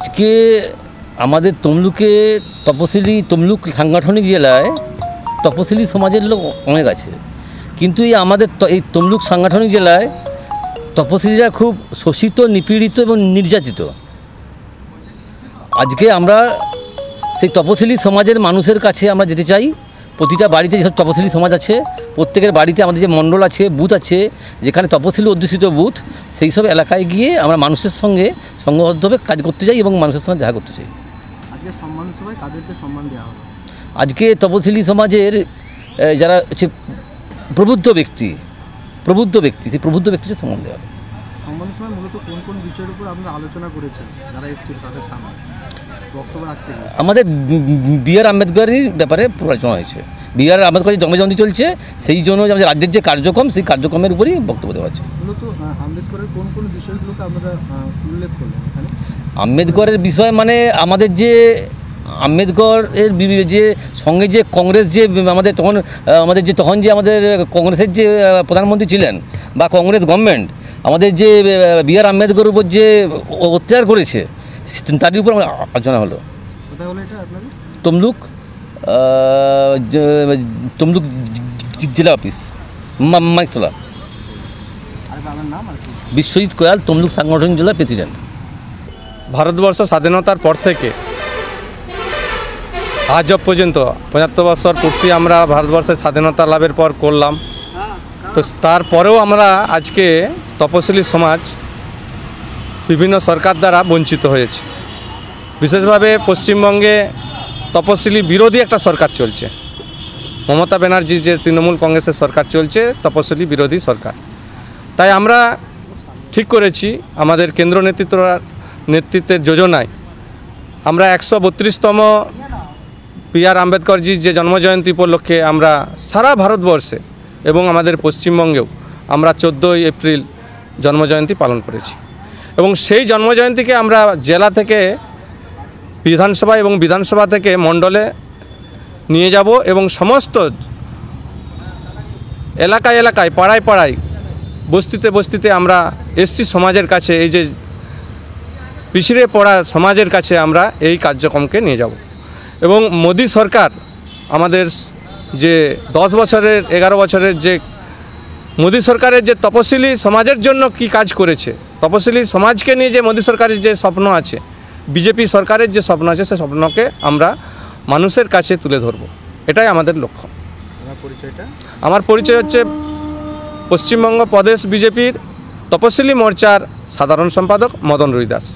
আজকে আমাদের তমলুকে তমলুক সাংগঠনিক জেলায় তপশিলি সমাজের লোক অনেক আছে, কিন্তু আমাদের এই তমলুক সাংগঠনিক জেলায় তপশিলিরা খুব শোষিত, নিপীড়িত এবং নির্যাতিত। আজকে আমরা সেই তপশিলি সমাজের মানুষের কাছে আমরা যেতে চাই। প্রতিটা বাড়িতে যেসব তপশিলি সমাজ আছে, প্রত্যেকের বাড়িতে আমাদের যে মণ্ডল আছে, বুথ আছে, যেখানে তপশিলি অধ্যুষিত বুথ, সেই সব এলাকায় গিয়ে আমরা মানুষের সঙ্গে সংঘবদ্ধভাবে কাজ করতে চাই এবং মানুষের সঙ্গে দেখা করতে চাই। আজকে সম্মান সভায় কাদেরকে সম্মান দেওয়া হলো? আজকে তপশিলি সমাজের যারা হচ্ছে প্রবুদ্ধ ব্যক্তি, সেই প্রবুদ্ধ ব্যক্তিদের সম্মান দেওয়া হবে। সম্মান সভায় মূলত কোন কোন বিষয়ের উপর আপনারা আলোচনা করেছেন যারা এসেছিল তাদের সামনে বক্তব্য রাখতে? আমাদের বি.আর. আম্বেদকরের ব্যাপারে আলোচনা হয়েছে। বি.আর. আম্বেদকরের জন্মজয়ন্তী চলছে, সেই জন্য আমাদের রাজ্যের যে কার্যক্রম, সেই কার্যক্রমের উপরই বক্তব্য দেওয়া হচ্ছে। মূলত আম্বেদকরের কোন কোন বিষয়গুলোকে আপনারা উল্লেখ করলেন এখানে? আম্বেদকরের বিষয় মানে আমাদের যে আম্বেদকরের যে সঙ্গে যে কংগ্রেস যে আমাদের তখন যে আমাদের কংগ্রেসের যে প্রধানমন্ত্রী ছিলেন বা কংগ্রেস গভর্নমেন্ট আমাদের যে বি.আর. আম্বেদকরের উপর যে অত্যাচার করেছে, তারই উপর আলোচনা হলো। কোথায় হলো এটা আপনাদের? তমলুক জেলা অফিস, মানিকতলা। আর আপনার নাম আর কি? বিশ্বজিৎ কোয়াল, তমলুক সাংগঠনিক জেলার প্রেসিডেন্ট। ভারতবর্ষ স্বাধীনতার পর থেকে আজ পর্যন্ত ৭৫ বছর পূর্তি আমরা ভারতবর্ষের স্বাধীনতা লাভের পর করলাম। তো তারপরেও আমরা আজকে তপশিলি সমাজ বিভিন্ন সরকার দ্বারা বঞ্চিত হয়েছে। বিশেষভাবে পশ্চিমবঙ্গে তপশিলি বিরোধী একটা সরকার চলছে। মমতা ব্যানার্জি যে তৃণমূল কংগ্রেসের সরকার চলছে, তপশিলি বিরোধী সরকার। তাই আমরা ঠিক করেছি আমাদের কেন্দ্র নেতৃত্বের যোজনায় আমরা ১৩২তম বি.আর. আম্বেদকরজির যে জন্মজয়ন্তী উপলক্ষে আমরা সারা ভারতবর্ষে এবং আমাদের পশ্চিমবঙ্গেও আমরা 14ই এপ্রিল জন্মজয়ন্তী পালন করেছি। এবং সেই জন্মজয়ন্তীকে আমরা জেলা থেকে বিধানসভা এবং বিধানসভা থেকে মণ্ডলে নিয়ে যাব এবং সমস্ত এলাকায় এলাকায়, পাড়ায় পাড়ায়, বস্তিতে বস্তিতে আমরা এসসি সমাজের কাছে, এই যে পিছিয়ে পড়া সমাজের কাছে আমরা এই কার্যক্রমকে নিয়ে যাব। এবং মোদী সরকার আমাদের যে 10 বছরের 11 বছরের যে মোদী সরকারের যে তপশিলি সমাজের জন্য কি কাজ করেছে, তপশিলি সমাজকে নিয়ে যে মোদী সরকারের যে স্বপ্ন আছে, বিজেপি সরকারের যে স্বপ্ন আছে, সেই স্বপ্নকে আমরা মানুষের কাছে তুলে ধরব, এটাই আমাদের লক্ষ্য। আমার পরিচয় হচ্ছে পশ্চিমবঙ্গ প্রদেশ বিজেপির তপশিলি মোর্চার সাধারণ সম্পাদক মদন রুই দাস।